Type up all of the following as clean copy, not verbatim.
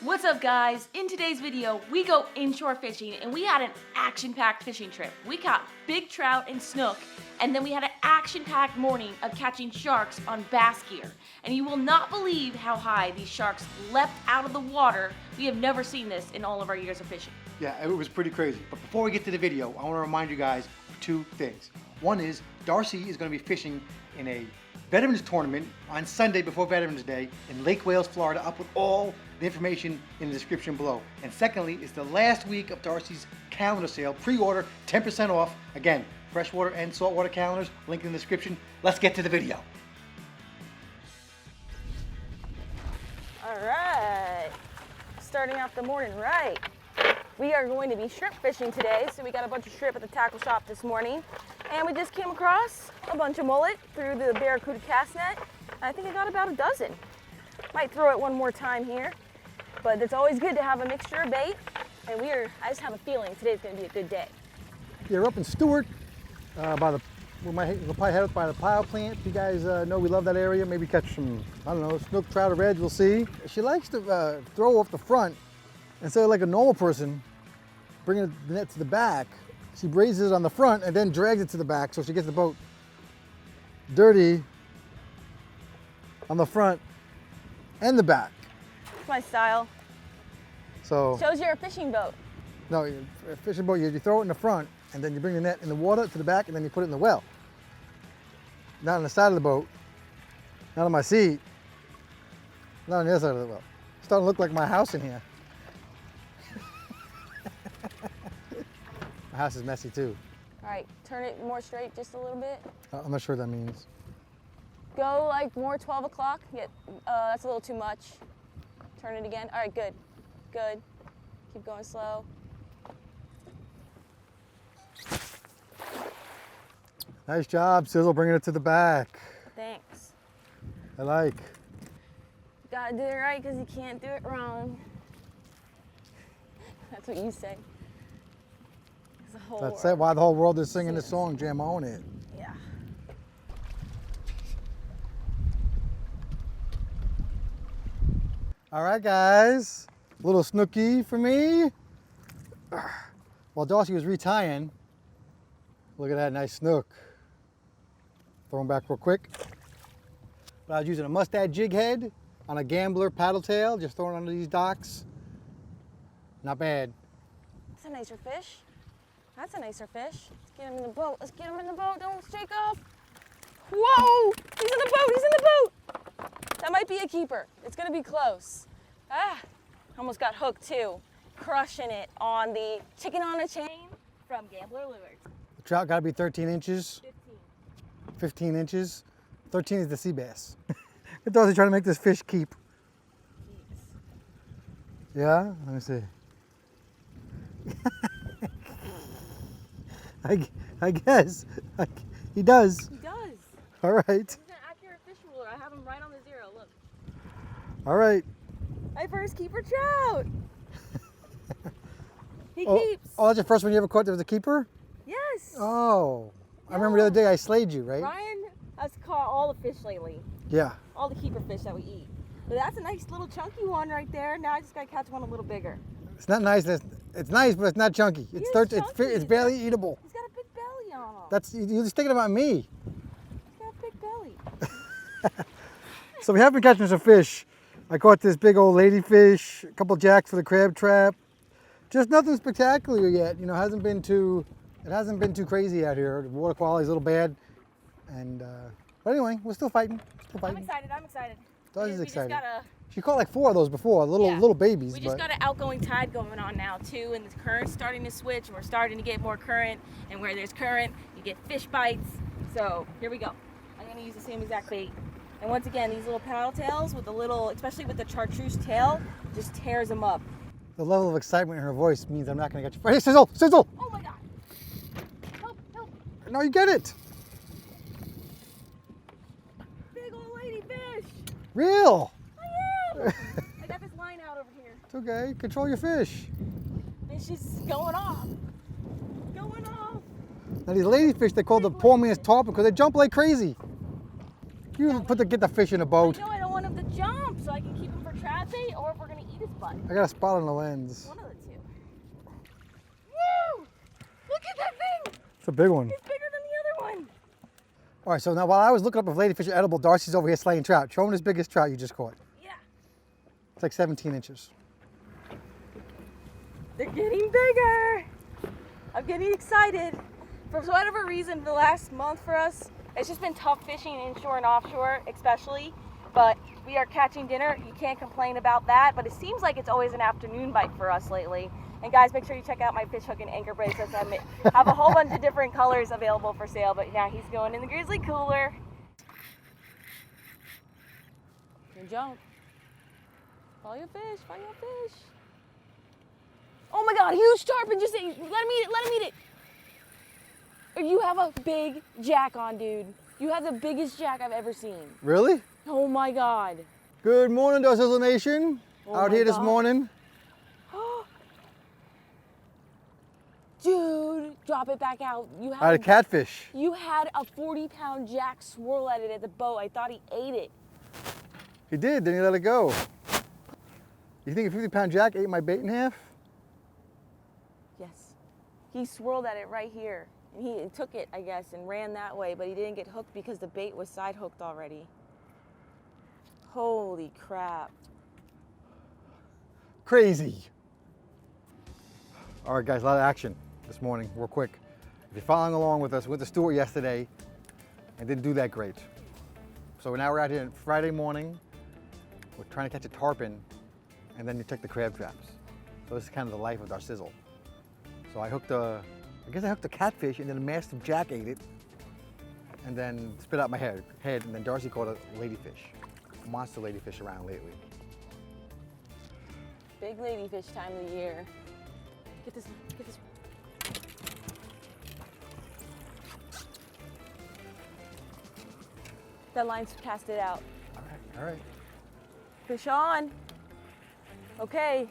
What's up, guys? In today's video, we go inshore fishing and we had an action-packed fishing trip. We caught big trout and snook, and then we had an action-packed morning of catching sharks on bass gear. And you will not believe how high these sharks leapt out of the water. We have never seen this in all of our years of fishing. Yeah, it was pretty crazy. But before we get to the video, I want to remind you guys of two things. One is Darcy is going to be fishing in a Veterans Tournament on Sunday before Veterans Day in Lake Wales, Florida. I'll put all the information in the description below. And secondly, it's the last week of Darcy's calendar sale. Pre-order, 10% off. Again, freshwater and saltwater calendars, link in the description. Let's get to the video. All right, starting off the morning right. We are going to be shrimp fishing today, so we got a bunch of shrimp at the tackle shop this morning. And we just came across a bunch of mullet through the Barracuda cast net. I think I got about a dozen. Might throw it one more time here, but it's always good to have a mixture of bait. And I just have a feeling today's gonna be a good day. Yeah, we're up in Stewart, we'll probably head up by the pile plant. You guys know we love that area. Maybe catch some, I don't know, snook, trout, or reds, we'll see. She likes to throw off the front. Instead of like a normal person, bringing the net to the back, she raises it on the front and then drags it to the back, so she gets the boat dirty on the front and the back. It's my style. So Shows you're a fishing boat. no, a fishing boat, you throw it in the front and then you bring the net in the water to the back and then you put it in the well. Not on the side of the boat, not on my seat, not on the other side of the well. It's starting to look like my house in here. My house is messy too. All right, turn it more straight just a little bit. I'm not sure what that means. Go like more 12 o'clock. That's a little too much. Turn it again. All right, good. Good. Keep going slow. Nice job, Sizzle, bringing it to the back. Thanks. I like. You gotta do it right because you can't do it wrong. That's what you say. That's why the whole world is singing this song, Jam on it. Yeah. All right, guys, a little snooky for me. While Darcy was retying, look at that nice snook. Throw him back real quick. But I was using a mustad jig head on a gambler paddle tail, just throwing it under these docks. Not bad. That's a nicer fish. That's a nicer fish. Let's get him in the boat. Let's get him in the boat. Don't shake off. Whoa! He's in the boat. He's in the boat. That might be a keeper. It's gonna be close. Ah! Almost got hooked too. Crushing it on the chicken on a chain from Gambler Lures. The trout got to be 13 inches. 15. 15 inches. 13 is the sea bass. Darcy trying to make this fish keep. Jeez. Yeah? Let me see. I guess. He does. He does. All right. He's an accurate fish ruler. I have him right on the zero. Look. All right. My first keeper trout. He Oh, keeps. oh, that's the first one you ever caught that was a keeper? Yes. Oh. I remember the other day I slayed you, right? Ryan has caught all the fish lately. Yeah. All the keeper fish that we eat. But that's a nice little chunky one right there. Now I just gotta catch one a little bigger. It's not nice. It's nice, but it's not chunky. It's it's barely eatable. He's got a big belly on him. That's you're just thinking about me. He's got a big belly. So we have been catching some fish. I caught this big old ladyfish, a couple jacks for the crab trap. Just nothing spectacular yet. You know, it hasn't been too crazy out here. The water quality's a little bad, and but anyway, we're still fighting. I'm excited. I'm excited. Darcy's excited. Just gotta, She caught like 4 of those before, little babies. We just got an outgoing tide going on now too, and the current's starting to switch. We're starting to get more current, and where there's current, you get fish bites. So here we go. I'm gonna use the same exact bait. And once again, these little paddle tails with the little, especially with the chartreuse tail, just tears them up. The level of excitement in her voice means I'm not gonna get you. Hey, Sizzle, Sizzle! oh my God. Help, help. No, you get it. Big old lady fish. Real. I am. I got this line out over here. It's okay. Control your fish. And she's going off. Going off. Now these ladyfish, they call the poor man's tarpon because they jump like crazy. You get the fish in a boat. I know I don't want him to jump, so I can keep him for trap bait, or if we're gonna eat his bite. but I got a spot on the lens. one of the two. Woo! Look at that thing! It's a big one. It's bigger than the other one. All right, so now while I was looking up if ladyfish are edible, Darcy's over here slaying trout. Show him this biggest trout you just caught. Yeah. It's like 17 inches. They're getting bigger. I'm getting excited. For whatever reason, the last month for us, it's just been tough fishing inshore and offshore, especially. But we are catching dinner. You can't complain about that. But it seems like it's always an afternoon bite for us lately. And guys, make sure you check out my fish hook and anchor bracelets. I have a whole bunch of different colors available for sale. But now he's going in the grizzly cooler. Good jump. Follow your fish. Follow your fish. Oh my God, huge tarpon, just let him eat it, let him eat it. You have a big jack on, dude. You have the biggest jack I've ever seen. Really? Oh my God. Good morning, Darcizzle Nation. Out here this God. morning. Dude, drop it back out. I had a catfish. You had a 40-pound jack swirl at it at the boat. I thought he ate it. He did, then he let it go. You think a 50-pound jack ate my bait in half? Yes. He swirled at it right here. And he took it, I guess, and ran that way, but he didn't get hooked because the bait was side hooked already. Holy crap. Crazy. All right, guys, a lot of action this morning, real quick. If you're following along with us, we went to Stewart yesterday and didn't do that great. So now we're out here on Friday morning. We're trying to catch a tarpon, and then you check the crab traps. So this is kind of the life of Darcizzle. So I hooked I guess I hooked a catfish, and then a massive jack ate it, and then spit out my head, and then Darcy caught a ladyfish, a monster ladyfish around lately. Big ladyfish time of the year. Get this, get this. That line's casted out. All right. Fish on. Okay.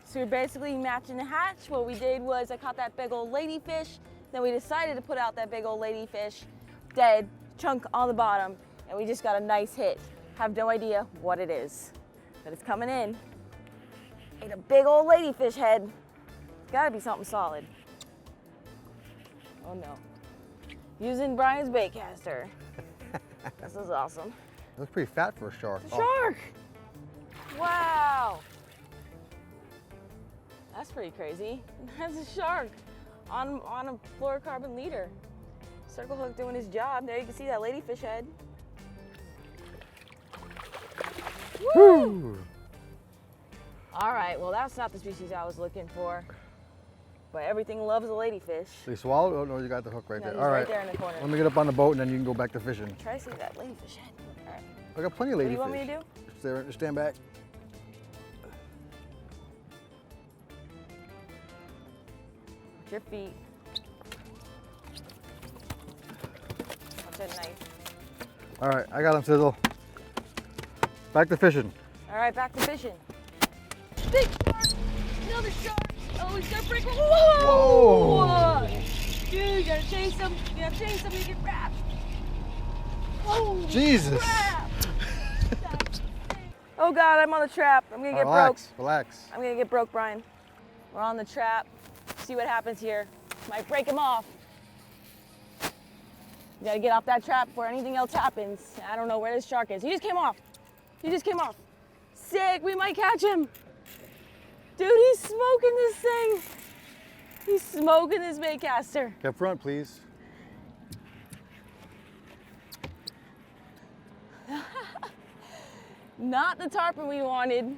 So we're basically matching the hatch. What we did was I caught that big old ladyfish. Then we decided to put out that big old ladyfish, dead, chunk on the bottom, and we just got a nice hit. Have no idea what it is, but it's coming in. Ate a big old ladyfish head. It's gotta be something solid. Oh no. Using Brian's baitcaster. This is awesome. It looks pretty fat for a shark. It's a shark! Wow! That's pretty crazy. That's a shark on a fluorocarbon leader. Circle hook doing his job. There you can see that ladyfish head. Woo! All right, well that's not the species I was looking for. But everything loves a ladyfish. So you swallowed? Oh no, you got the hook right No, there. he's All right right. there in the corner. Let me get up on the boat and then you can go back to fishing. Try to see that ladyfish head. All right. I got plenty of ladyfish. What do you want me to do? Stand back. Watch your feet. Watch that knife. All right, I got him, Sizzle. Back to fishing. All right, back to fishing. Big shark! Another shark! Oh, he's gonna break. Whoa! Whoa! Dude, you gotta chase him. You gotta chase him. You get wrapped. Oh, Jesus! crap. Oh God, I'm on the trap. I'm gonna get Relax, broke. relax. I'm gonna get broke, Brian. We're on the trap. See what happens here. Might break him off. You gotta get off that trap before anything else happens. I don't know where this shark is. He just came off. He just came off. Sick, we might catch him. Dude, he's smoking this thing. He's smoking this baitcaster. Get up front, please. Not the tarpon we wanted,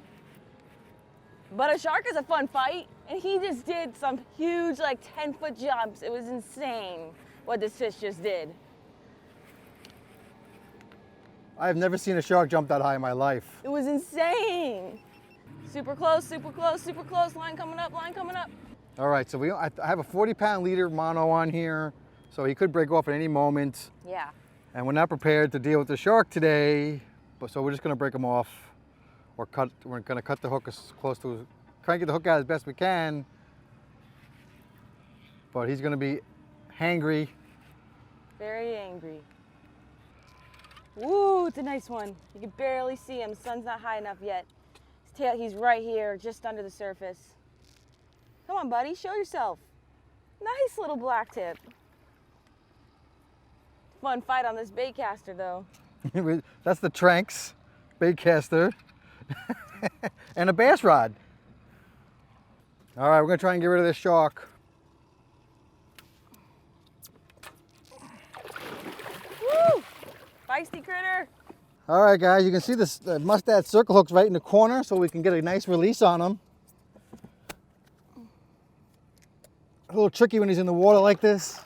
but a shark is a fun fight. And he just did some huge, like 10-foot jumps. It was insane what this fish just did. I've never seen a shark jump that high in my life. It was insane. Super close, super close, super close. Line coming up, line coming up. All right, so I have a 40-pound leader mono on here, so he could break off at any moment. Yeah. And we're not prepared to deal with the shark today, so we're just gonna break him off, or we're gonna cut the hook as close to, try and get the hook out as best we can. But he's gonna be hangry. Very angry. Woo, it's a nice one. You can barely see him. Sun's not high enough yet. His tail, he's right here, just under the surface. Come on, buddy, show yourself. Nice little blacktip. Fun fight on this baitcaster, though. That's the Tranks baitcaster and a bass rod. All right, we're gonna try and get rid of this shark. Woo! Feisty critter. All right, guys, you can see this mustad circle hooks right in the corner, so we can get a nice release on him. A little tricky when he's in the water like this.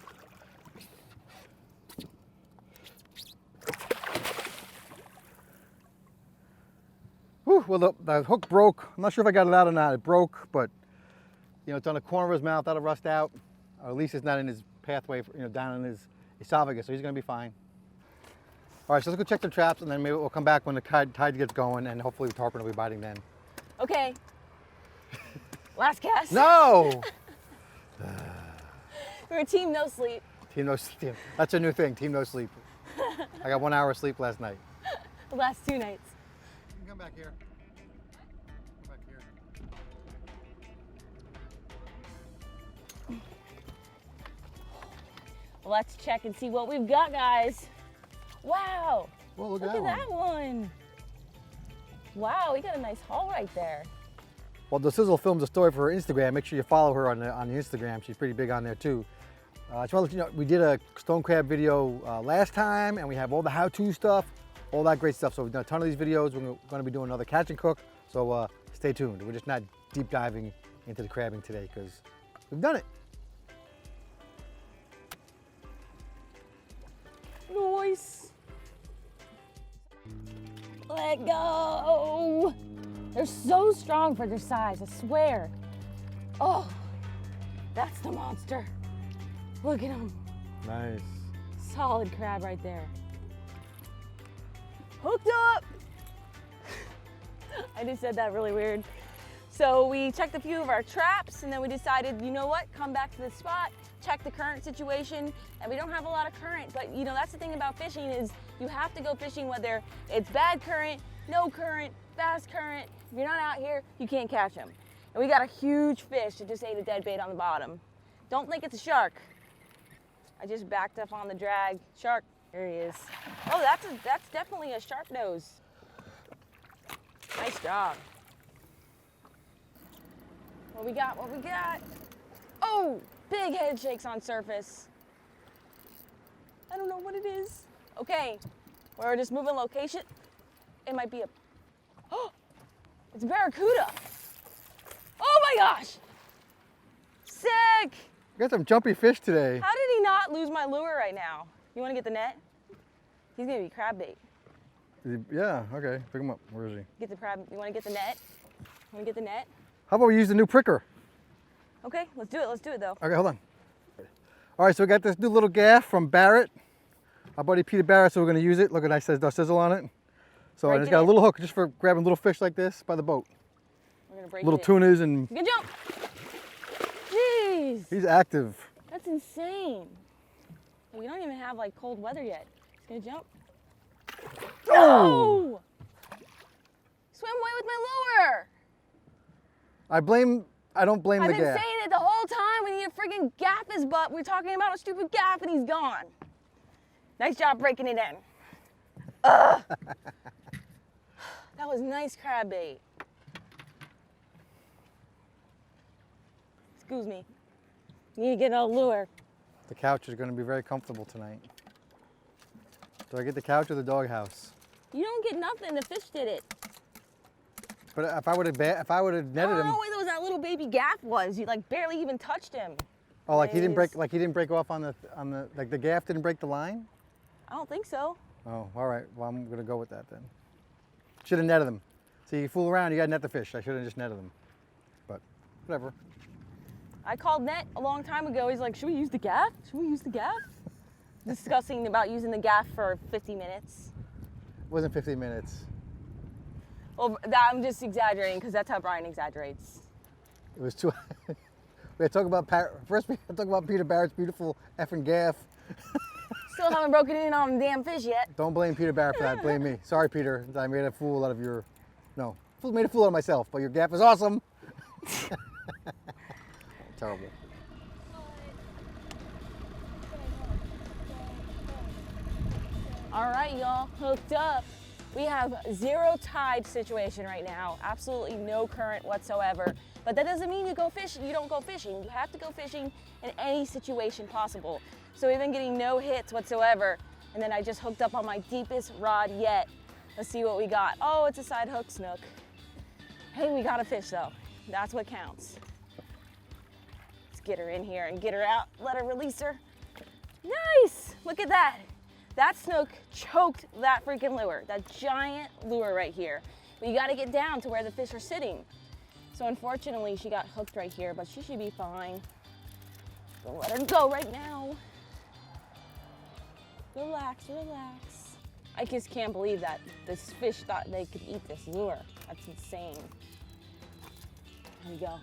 Whew, well, the hook broke. I'm not sure if I got it out or not. It broke, but you know, it's on the corner of his mouth. That'll rust out, or at least it's not in his pathway, you know, down in his esophagus, so he's gonna be fine. All right, so let's go check the traps, and then maybe we'll come back when the tide gets going, and hopefully the tarpon will be biting then. Okay. Last cast. No! We're a team no sleep. Team no sleep. That's a new thing, team no sleep. I got 1 hour of sleep last night. The last 2 nights. You can come back here. Come back here. Well, let's check and see what we've got, guys. Wow. Well, look at that one. Wow, we got a nice haul right there. Well, Darcizzle films a story for her Instagram. Make sure you follow her on the Instagram. She's pretty big on there too. I just want to let you know, we did a stone crab video last time, and we have all the how-to stuff, all that great stuff. So we've done a ton of these videos. We're going to be doing another catch and cook. So stay tuned. We're just not deep diving into the crabbing today because we've done it. Nice. Let go. They're so strong for their size, I swear. Oh, that's the monster. Look at him. Nice. Solid crab right there. Hooked up. I just said that really weird. So we checked a few of our traps, and then we decided, you know what, come back to the spot, check the current situation, and we don't have a lot of current, but you know, that's the thing about fishing is you have to go fishing whether it's bad current, no current, fast current. If you're not out here, you can't catch them. And we got a huge fish that just ate a dead bait on the bottom. Don't think it's a shark. I just backed up on the drag. Shark, there he is. Oh, that's definitely a sharp nose. Nice job. What we got, what we got? Oh, big head shakes on surface. I don't know what it is. Okay, we're just moving location. It might be a, oh, it's a barracuda. Oh my gosh, sick. We got some jumpy fish today. How did he not lose my lure right now? You wanna get the net? He's gonna be crab bait. Yeah, okay, pick him up. Where is he? Get the crab, you wanna get the net? Wanna get the net? How about we use the new pricker? Okay, let's do it though. Okay, hold on. All right, so we got this new little gaff from Barrett. Our buddy Peter Barrett, so we're gonna use it. Look at that, says Darcizzle on it. So Break it's it got a in. little hook just for grabbing little fish like this by the boat. We're gonna break Little it in. tunas and Good jump. Jeez. he's active. That's insane. We don't even have like cold weather yet. He's gonna jump. Oh! No! Swim away with my lure. I don't blame I've the been gaff. saying it the whole time. We need to friggin' gaff his butt. We're talking about a stupid gaff and he's gone. Nice job breaking it in. Ugh. That was nice crab bait. Excuse me. Need to get a lure. The couch is gonna be very comfortable tonight. Do I get the couch or the doghouse? You don't get nothing. The fish did it. But if I would have netted I don't him, know where that little baby gaff was. You like barely even touched him. oh, like he didn't Nice. break off on the like the gaff didn't break the line. I don't think so. Oh, all right. Well, I'm gonna go with that then. Should have netted them. See, you fool around, you gotta net the fish. I should have just netted them. But whatever. I called Net a long time ago. He's like, should we use the gaff? Should we use the gaff? Discussing about using the gaff for 50 minutes. It wasn't 15 minutes. Well, I'm just exaggerating because that's how Brian exaggerates. It was too. We had to talk about first. We had to talk about Peter Barrett's beautiful effing gaff. Still haven't broken in on the damn fish yet. Don't blame Peter Barrett for that. Blame me. Sorry, Peter. I made a fool out of your. No, made a fool of myself, but your gaff is awesome. Terrible. All right, y'all, hooked up. We have zero tide situation right now. Absolutely no current whatsoever. But that doesn't mean you don't go fishing. You have to go fishing in any situation possible. So we've been getting no hits whatsoever. And then I just hooked up on my deepest rod yet. Let's see what we got. Oh, it's a side hook snook. Hey, we got a fish though. That's what counts. Let's get her in here and get her out. Let her release her. Nice, look at that. That snook choked that freaking lure, that giant lure right here. But you gotta get down to where the fish are sitting. So unfortunately, she got hooked right here, but she should be fine. Don't let her go right now. Relax, relax. I just can't believe that this fish thought they could eat this lure. That's insane. There we go.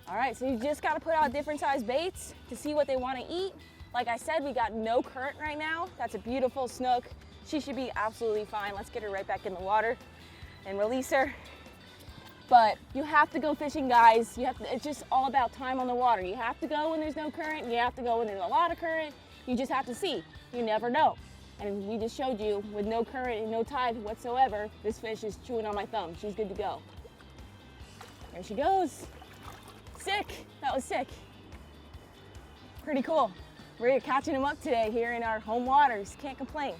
All right, so you just gotta put out different size baits to see what they wanna eat. Like I said, we got no current right now. That's a beautiful snook. She should be absolutely fine. Let's get her right back in the water and release her. But you have to go fishing, guys. It's just all about time on the water. You have to go when there's no current. You have to go when there's a lot of current. You just have to see. You never know. And we just showed you with no current and no tide whatsoever, this fish is chewing on my thumb. She's good to go. There she goes. Sick. That was sick. Pretty cool. We're catching them up today here in our home waters. Can't complain.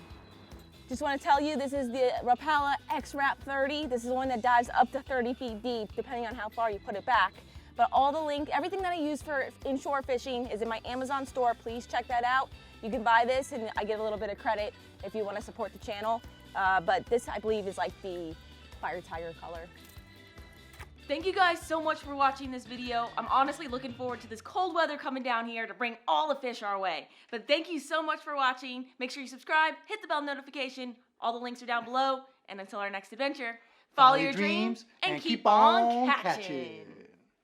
Just want to tell you, this is the Rapala X-Rap 30. This is the one that dives up to 30 feet deep, depending on how far you put it back. But all the link, everything that I use for inshore fishing is in my Amazon store. Please check that out. You can buy this and I get a little bit of credit if you want to support the channel. But this, I believe, is like the fire tiger color. Thank you guys so much for watching this video. I'm honestly looking forward to this cold weather coming down here to bring all the fish our way. But thank you so much for watching. Make sure you subscribe, hit the bell notification. All the links are down below. And until our next adventure, follow your dreams and keep on catching.